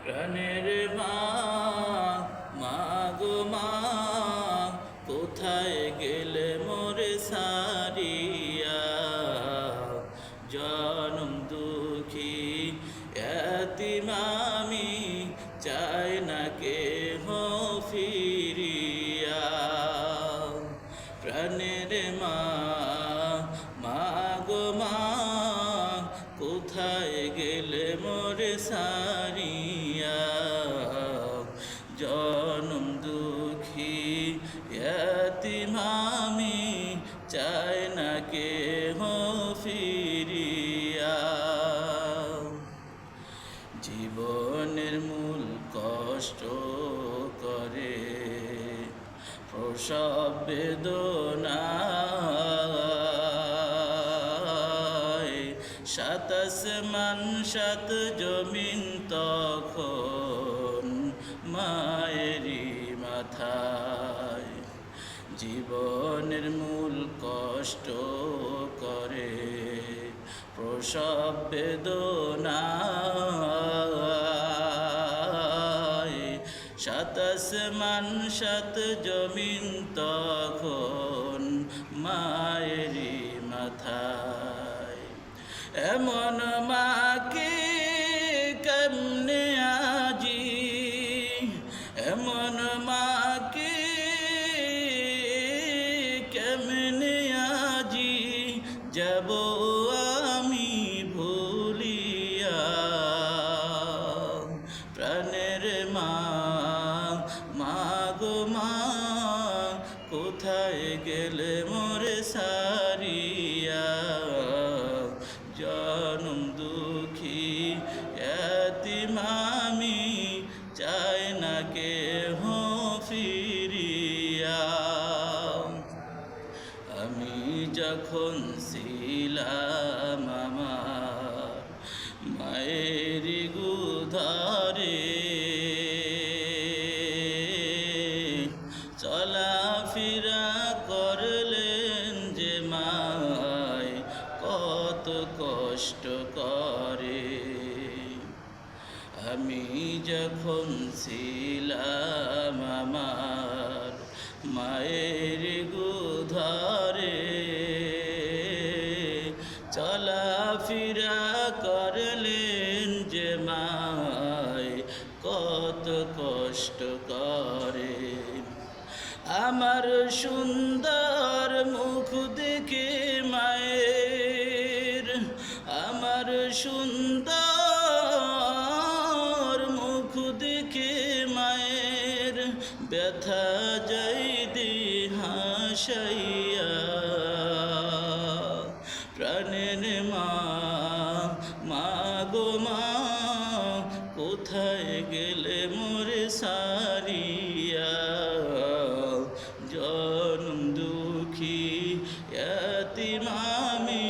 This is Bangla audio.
প্রাণের মা, মা গো মা, কোথায় গেলে মোরে সারিয়া? জনম দুঃখী এতিম আমি, চাই না কেহ ফিরিয়া। প্রাণের মা, মা গো মা, কোথায় গেলে মোরে সারিয়া? জনম দুঃখী এতিম আমি, চাই না কেহ ফিরিয়া। জীবনের মূল কষ্ট করে প্রসব বেদনায়, সাত আসমান সাত জমিন তখন মায়েরই মাথায়। জীবনের মূল কষ্ট করে প্রসব বেদনায়, সাত আসমান সাত জমিন তখন মায়েরই মাথায়। এমন মাকে কেমনে আজি, এমন মাকে কেমনে আজি যাব আমি ভুলিয়া? প্রাণের মা, মা গো মা, কোথায় গেলে মোরে সারিয়া? জনম দুঃখী এতিম আমি, চাই না কেহ ফিরিয়া। আমি যখন ছিলাম আমার মায়ের গুধারে, চলাফেরা করলেন যে মায় কত কষ্ট করে। আমি যখন ছিলাম আমার মায়ের গুধারে, চলাফেরা করলেন যে মায় কত কষ্ট করে। আমার সুন্দর মুখ দেখে মায়ের, আমার সুন্দর মুখ দেখে মায়ের ব্যথা যাই হাসাইয়া। প্রাণের মা, মা গো মা, কোথায় গেলে মোরে সারিয়া? জনম দুঃখী এতিম আমি,